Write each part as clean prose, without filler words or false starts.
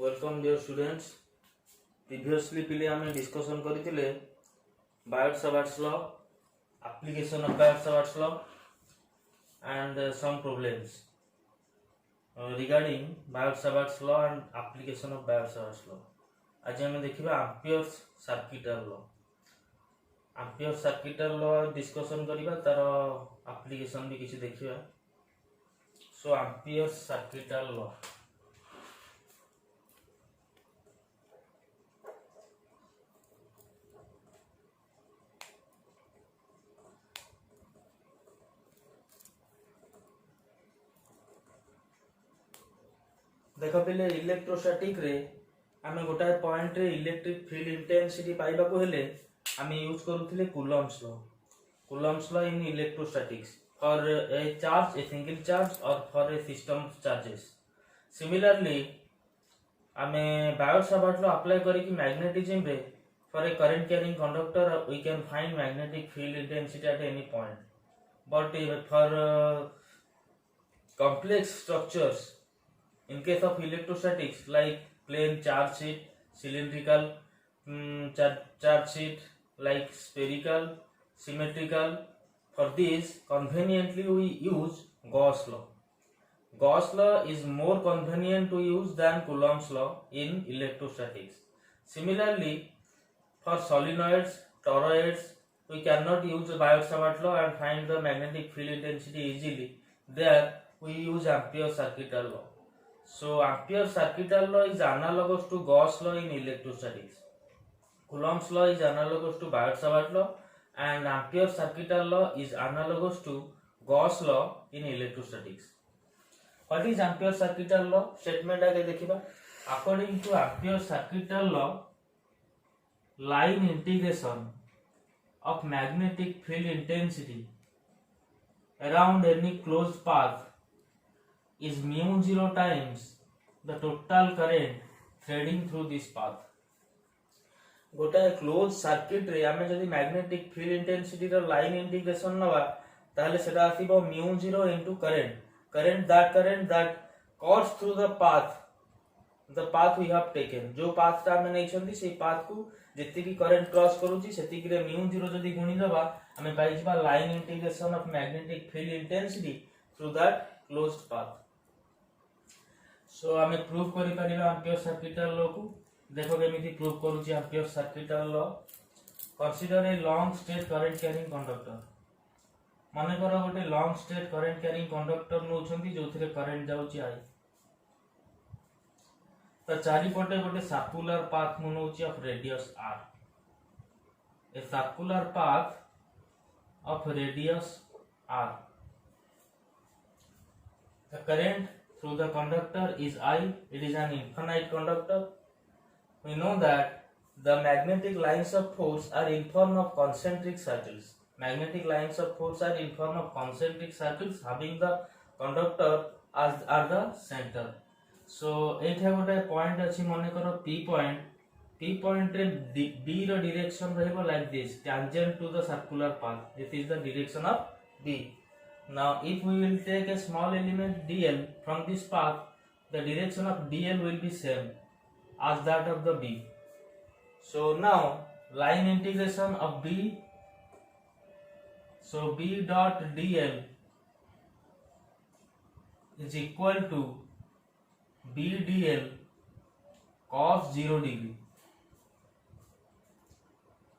Welcome dear students. Previously पिले आम discussion करते Biot-Savart's law, application of Biot-Savart's law and some problems regarding Biot-Savart's law and application of Biot-Savart's law. आज आम देखा Ampere's circuital law. Ampere circuital law discussion करबा तार application भी किसी देखिबा। सो एम्पियर सर्किटल लॉ देख पे इलेक्ट्रोस्टैटिक रे आम गोटाए पॉइंट रे इलेक्ट्रिक फील्ड इंटेंसिटी पाइबा को हेले आम यूज करूथिले Coulomb's law. Coulomb's law in electrostatics for a charge, a single charge और for a system of charges. Similarly आम बायोट-सावर्ट्स लॉ अप्लाई करी मैग्नेटिज्म रे for a current carrying conductor we can find magnetic field intensity at any point, but for complex structures in case of electrostatics like plane charge sheet, cylindrical charge sheet, like spherical, symmetrical, for this conveniently we use Gauss law. Gauss law is more convenient to use than Coulomb's law in electrostatics. Similarly, for solenoids, toroids, we cannot use the Biot-Savart law and find the magnetic field intensity easily. There we use Ampere circuital law. So Ampere circuital law is analogous to Gauss law in electrostatics. Coulomb's law is analogous to Biot-Savart law and Ampere circuital law is analogous to Gauss law in electrostatics. What is Ampere circuital law? Statement आगे देखिबा। According to Ampere circuital law, line integration of magnetic field intensity around any closed path is mu0 times the total current threading through this path. गोटा close circuit रे आमे जदी magnetic field intensity रो line integration नवा ताले सेटा आसीबो mu0 into current that cuts through the path we have taken. जो पाथ ता आमे नै छंती से पाथ को जेति की करंट क्रॉस करूची सेति की रे mu0 जदी गुणी दबा आमे पाइ जिबा line integration of magnetic field intensity through that closed path. So आमे प्रूव करि परिबा एम्पियर सर्किटल लॉ को। देखो केमिति प्रूव करूची Ampere circuital law. Consider a long straight current carrying conductor. माने करो गोटे long straight current carrying conductor नउछंती जोथिरे करंट जाउची आई त चारि पटे गोटे सर्कुलर पाथ नउची of radius r। A circular path of radius r, the current through the conductor is I. It is an infinite conductor. We know that the magnetic lines of force are in form of concentric circles. Magnetic lines of force are in form of concentric circles having the conductor as the center. So एठा गोटे point अछि मने करो P point रे B रो direction रहबो like this, tangent to the circular path. This is the direction of B. Now if we will take a small element dl from this path, the direction of dl will be same as that of the B. So now line integration of B, so B dot dl is equal to B dl cos 0 degree.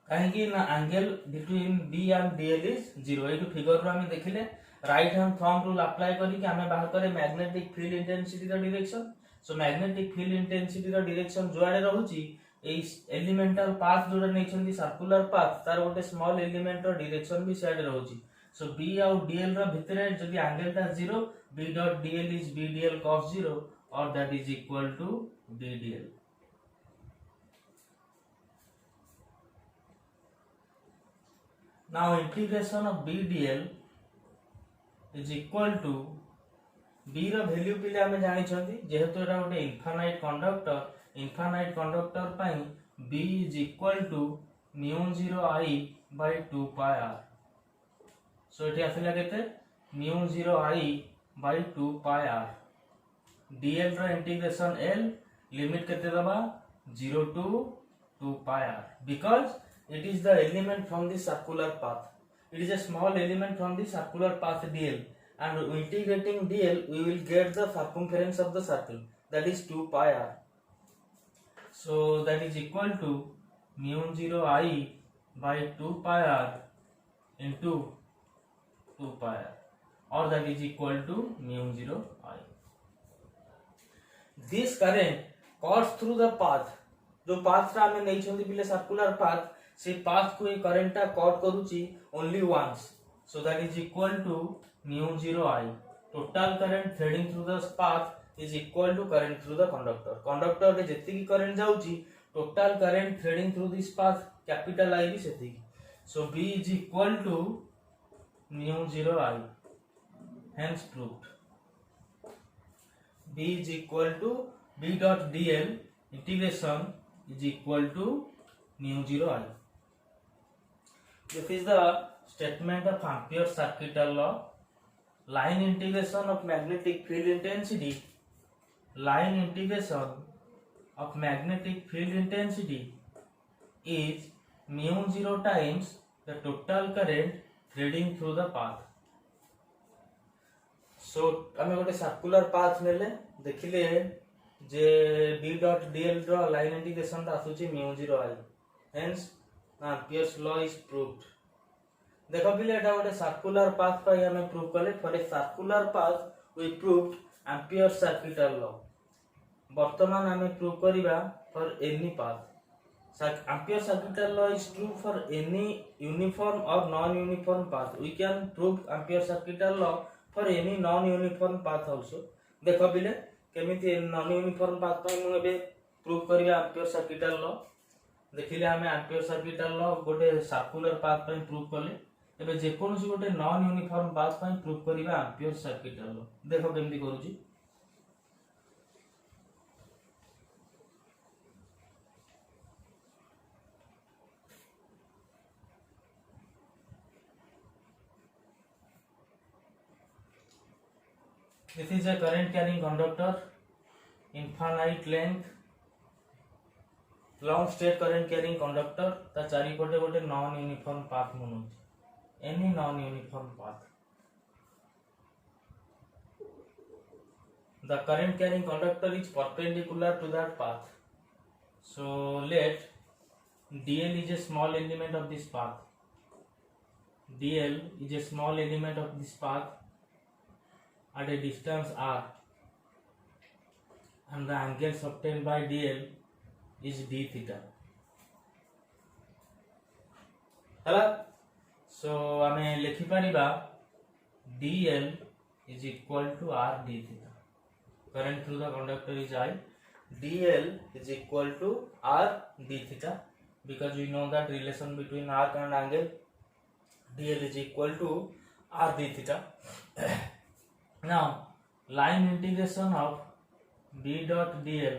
कहीं ना angle between B and DL is 0। एटू figure रो हम देखिले right hand thumb rule apply करी कि हमें बाहर करे मैग्नेटिक फील्ड इंटेंसिटी रो direction. So magnetic field intensity रो डायरेक्शन जोआडे रहउची ए एलिमेंटल पाथ जोडा नै छंती सर्कुलर पाथ तार गोटे स्मॉल एलिमेंट रो डायरेक्शन भी साइड रहउची। सो B और DL रो भितरे जदी एंगल ता 0, B dot DL is B DL cos 0 और that is equal to B DL। Now integration of B dl is equal to B रो वैल्यू पिले हमें जानि छंती जेहेतु एटा गोटे इनफाइनाइट कंडक्टर पई B is equal to mu0 I by 2 pi r। So एटी आसिला केते mu0 I by 2 pi r। dl रो इंटीग्रेशन L लिमिट केते दबा 0 to 2 pi r because it is the element from the circular path. It is a small element from the circular path dl, and integrating dl we will get the circumference of the circle, that is 2 pi r. So that is equal to mu 0 I by 2 pi r into 2 pi r, or that is equal to mu 0 I. This current cuts through the path. जो path रा हमें नहीं चलती पिले circular path, से path को ये current टा cut करूची only once. So that is equal to mu 0 I. Total current threading through the path is equal to current through the conductor. Conductor रे जितनी current जाऊची, total current threading through this path capital I भी सेती. So B is equal to mu 0 I. Hence proved. B is equal to B dot dl integration is equal to mu 0 I. This is the statement of Ampere's circuital law. Line integration of magnetic field intensity. Line integration of magnetic field intensity is mu 0 times the total current threading through the path. So आमे गोटे circular path नेले देखिले जे B dot dl रो line integration ता आसुची mu 0 I. Hence Ampere's law is proved. देखो पिले एटा गोटे circular path पई हमें प्रूव करले. For a circular path we proved Ampere's circuital law. वर्तमान हमें प्रूव करिबा for any path. Ampere's circuital law is true for any uniform or non-uniform path. We can prove Ampere's circuital law for any non-uniform path also. देखो बिले केमिति non-uniform path पई मु एबे prove करिया Ampere's circuital law. देखिले हमें Ampere's circuital law गोटे सर्कुलर पाथ पई प्रूव करले. एबे जे कोनसी गोटे नॉन यूनिफॉर्म पाथ पई प्रूव करिया Ampere's circuital law. देखो केमिति करूची. This is a current carrying conductor, infinite length, long straight current carrying conductor. ता चारि पटे गोटे non uniform path मनुची. Any non uniform path. The current carrying conductor is perpendicular to that path. So let dl is a small element of this path. dl is a small element of this path at a distance r, and the angles obtained by dl is d theta. हला so हमें लिखि परिबा dl is equal to r d theta. Current through the conductor is I. dl is equal to r d theta, because we know that relation between arc and angle. dl is equal to r d theta. Now line integration of B dot dl,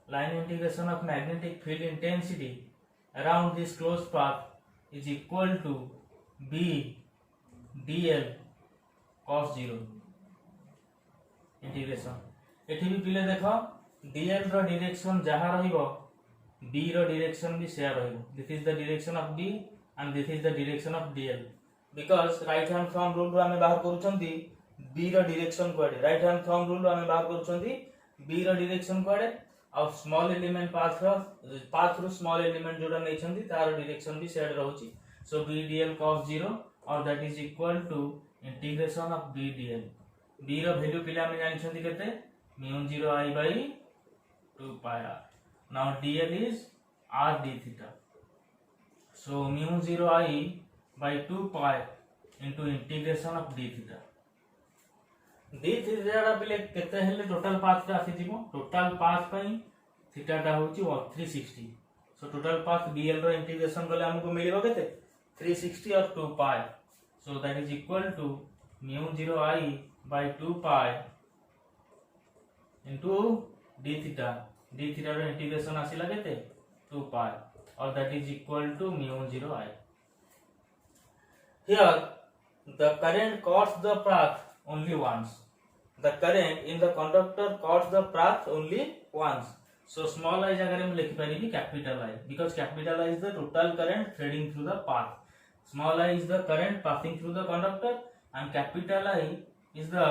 line integration of magnetic field intensity around this closed path is equal to B dl cos 0 integration. एठी भी पिले देखो dl रो direction जहा रहिबो B रो direction भी सेया रहिबो. This is the direction of B and this is the direction of dl. Because right hand thumb rule आमे बाहर करूचंती B रो डायरेक्शन कोडे. राइट हैंड थंब रूल आमे बाहर करूचंती B रो डायरेक्शन कोडे और small element path through small element जोडा नै छंती तार डायरेक्शन भी सेड रहउची. सो B dl cos 0 और that is equal to integration of B dl. B रो वैल्यू पिले आमे जानि छंती केते mu 0 I by 2 pi r. Now dl is r d theta. So mu 0 I by 2 pi into integration of d theta. d theta रा पिले केते हेले total path रा आसी जिवो. टोटल पाथ पई थीटा टा होची 360. सो टोटल पाथ dl रो इंटीग्रेशन करले हमको मिलिबो केते 360 और 2 pi. So that is equal to mu 0 I by 2 pi into d theta. d theta row integration आसीला केते 2 pi और that is equal to mu 0 I. Here the current cuts the path only once. the current in the conductor cuts the path only once. So small I जगह में लिख पारिबी capital I, because capital I is the total current threading through the path. Small I is the current passing through the conductor and capital I is the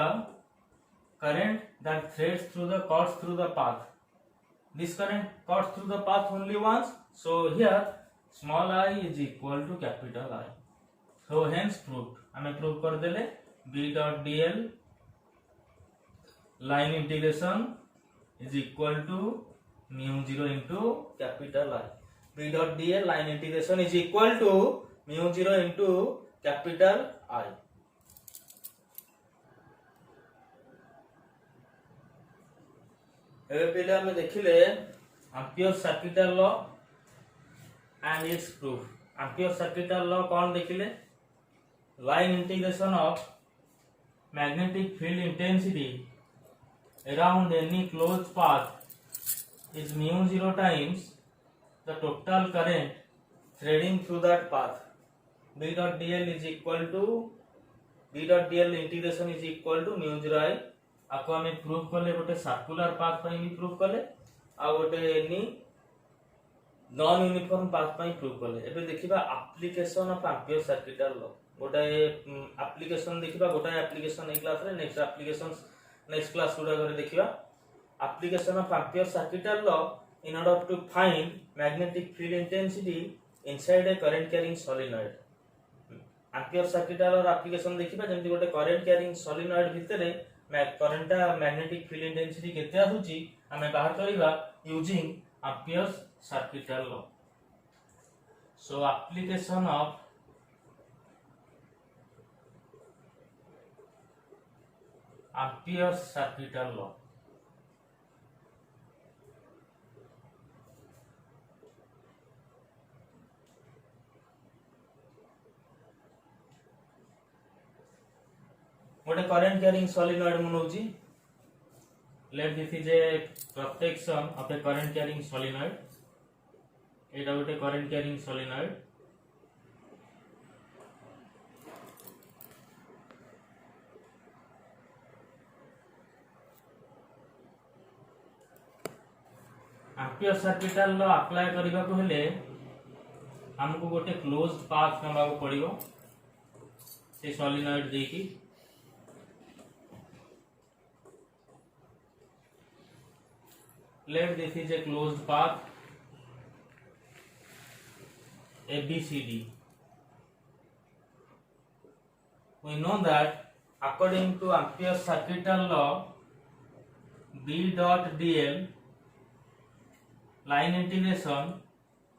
current that threads through the cuts through the path. This current cuts through the path only once. So here small I is equal to capital I. So hence proved. हमें prove कर देले B dot dl line integration is equal to mu 0 into capital I. B dot dl line integration is equal to mu 0 into capital I. ଏବେ पहले ଆମେ ଦେଖିଲେ ampere circuital law and it's proof. Ampere circuital law कौन देखिले? Line integration of magnetic field intensity around any closed path is mu 0 times the total current threading through that path. B dot dl is equal to B dot dl integration is equal to mu 0 I. आपको हमें proof कले गोटे circular path पई भी proof कले आ गोटे any non uniform path पई proof कले. एबे देखिबा application of Ampere circuital law. गोटे एप्लीकेशन देखिबा गोटे एप्लीकेशन ए क्लास रे नेक्स्ट क्लास गुडा करे देखिबा application of Ampere circuital law in order to find magnetic field intensity inside a current carrying solenoid. Ampere circuital और एप्लीकेशन देखिबा जेंति गोटे करंट कैरिंग सोलिनॉइड भितरे करंट मैग्नेटिक फील्ड इंटेंसिटी केते आसुची हमें बाहर करिबा using Ampere circuital law. So application of Ampere circuital law. गोटे करंट कैरिंग सोलिनॉइड मनौची. Let this is a protection of a current carrying solenoid. एटा गोटे current carrying solenoid. Ampere circuital law apply करबा को हेले हमको गोटे क्लोज्ड पाथ नबा को पड़िबो से solenoid देकी. Let this is a closed path ABCD. We know that according to Ampere circuital law, B dot dl line integration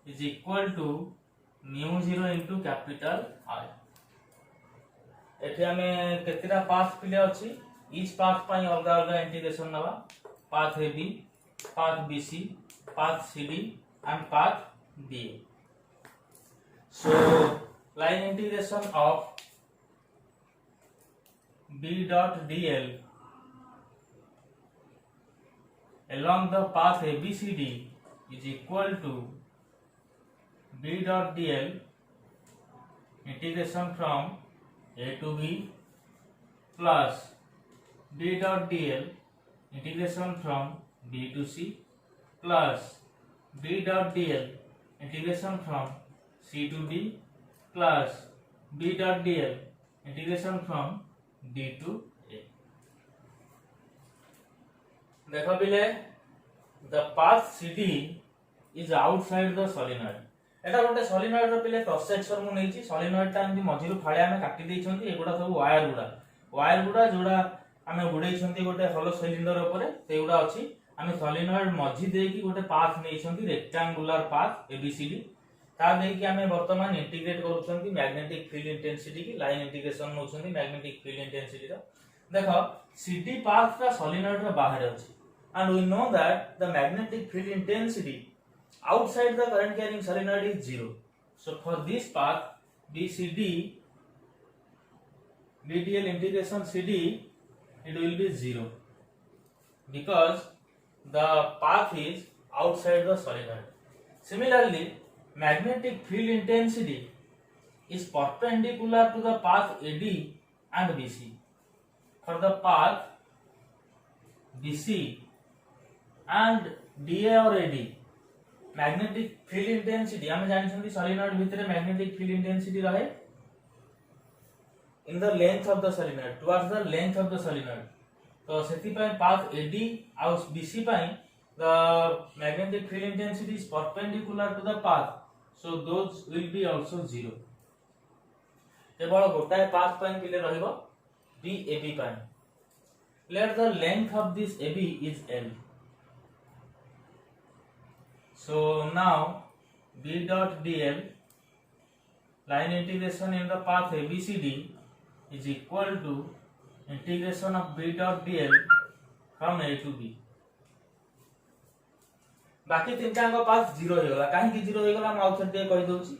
is equal to mu 0 into capital I. एठी हमें केतिरा पाथ पिले अछि. each path पई अलगा अलगा integration नबा. Path AB, path BC, path CD and path BA. So line integration of B dot dl along the path ABCD is equal to B dot dl integration from A to B plus B dot dl integration from B to C plus B dot dl integration from C to D plus B dot dl integration from D to A. देखो बिले the path CD is outside the solenoid. एटा गोटे solenoid रो पिले cross section मु नेछि. solenoid ता एंती मझिरु फाळे आमे काटी देइ छन्ती. एगुडा सब वायर गुडा जोडा आमे गुडै छन्ती गोटे हॉलो सिलिंडर ऊपर सेगुडा अछि. आमे सोलिनॉइड मझी देकी गोटे पाथ नै छन्ती रेक्टेंगुलर पाथ एबीसीडी. ता देकी आमे वर्तमान इंटीग्रेट करू छन्ती मैग्नेटिक फील्ड इंटेंसिटी की. लाइन इंटीग्रेशन नो छन्ती मैग्नेटिक फील्ड इंटेंसिटी रो. देखो सीडी पाथ का सोलिनॉइड रो बाहर अछि and we know that the magnetic field intensity outside the current carrying solenoid is 0. So for this path BCD BDL integration CD it will be 0 because the path is outside the solenoid. Similarly, magnetic field intensity is perpendicular to the path AD and BC. For the path BC and DA or AD magnetic field intensity हम जानछंती solenoid भितरे magnetic field intensity रहे in the length of the solenoid towards the length of the solenoid तो सेति पय path AD और BC पय the magnetic field intensity is perpendicular to the path so those will be also zero केवल गोटाए path पय पिले रहइबो BAB पय let the length of this AB is L. So now B dot DL line integration in the path ABCD is equal to integration of B dot DL from A to B. बाकी तीनटा का path zero हो गला काहे कि zero हो गला हम आउटसाइड दे कहि दोछि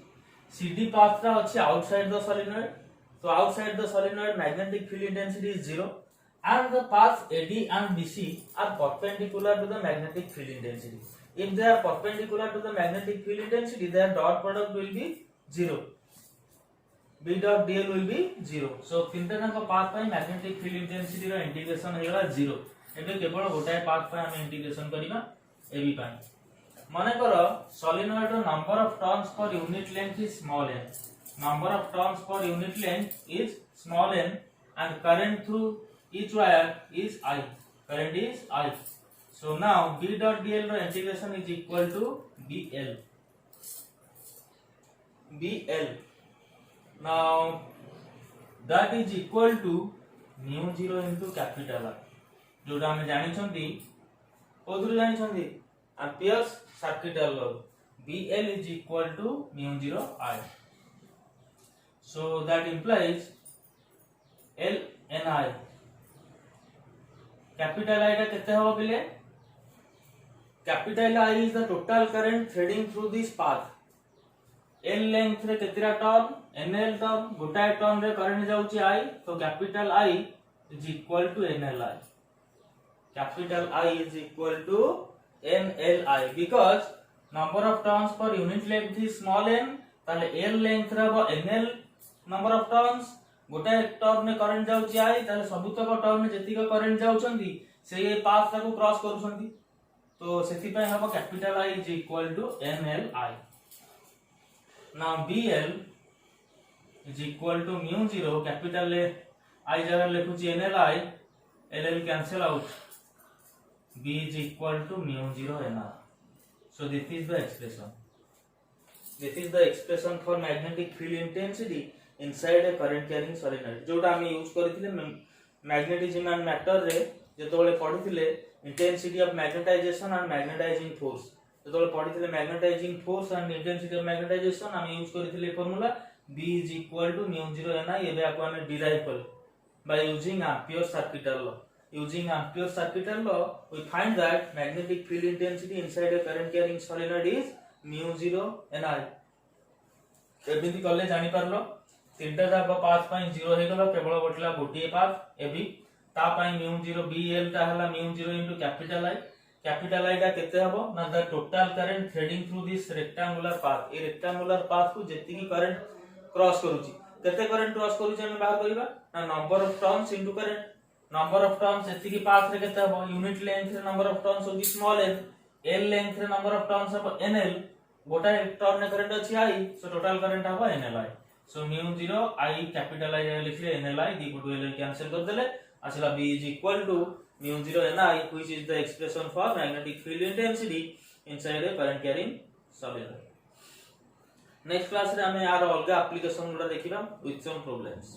CD पाथ रा अछि आउटसाइड द सोलेनॉइड तो outside the solenoid magnetic field intensity is zero and the paths AD and BC are perpendicular to the magnetic field intensity. If they are perpendicular to the magnetic field intensity, their dot product will be zero. B dot DL will be zero. So तीनटा का path पर magnetic field intensity रा integration हो गला zero. एबे केवल गोटाए path पर हम integration करिबा AB पाई. माने करो solenoid row number of turns per unit length is small n. Number of turns per unit length is small n and current through each wire is I. Current is I. So now B dot DL ro integration is equal to BL. BL. Now that is equal to mu 0 into capital R. जोटा हम जानि छंती कोदुर जानि छंती Ampere's circuital law BL is equal to mu 0 I. So that implies L N I. Capital I टा केते हो बिले capital I is the total current threading through this path L length रे केतिरा टर्न NL टर्न गोटाए टर्न रे current जाउची I तो capital I is equal to NLI capital I is equal to NLI because number of turns per unit length is small n ताले L length रे हो NL number of turns गोटे turn में current जाउची आई ताले सबुतक turn में जतिक current जाउचंदी से ये पाथ ताको क्रॉस करूचंदी तो सेति पय हबो capital I is equal to NLI now BL is equal to mu 0 capital I जगह लिखुची NLI LL cancel out B is equal to mu 0 NR so this is the expression for magnetic field intensity inside a current carrying solenoid जोटा हम use करथिले magnetism and matter रे जेतोले पढिथिले intensity of magnetization and magnetizing force जेतोले पढिथिले magnetizing force and intensity of magnetization हम use करथिले formula B is equal to mu 0 NI एबे आको हम डिराइव कर by using Ampere circuital law using ampere circuital law we find that magnetic field intensity inside a current carrying solenoid is mu 0 NI एबिति कले जानि परलो तीनटा जाक path पई 0 हे गलो केवल बटला गोटिए पाथ एबी ता पई mu 0 BL ता हला mu 0 इनटू कैपिटल I ता केते हबो ना the total current threading through this rectangular path A rectangular path को जेतिकी करंट क्रॉस करूची केते करंट क्रॉस करूची हम बाहर करिबा ना number of turns into current number of turns एतिकी पाथ रे केते हबो यूनिट लेंथ रे नंबर ऑफ टर्न्स होगी स्मॉल n l लेंथ रे नंबर ऑफ टर्न्स हबो nl गोटा टर्न करंट अछि I सो टोटल करंट हबो nli so mu 0 I capital I लिखले nli दी को l कैंसिल कर देले असला b is equal to mu 0 ni which is the expression for magnetic field intensity inside a current carrying solenoid. Next class रे हमें यार अलग एप्लीकेशन गुडा देखिबा विथ सम प्रॉब्लम्स.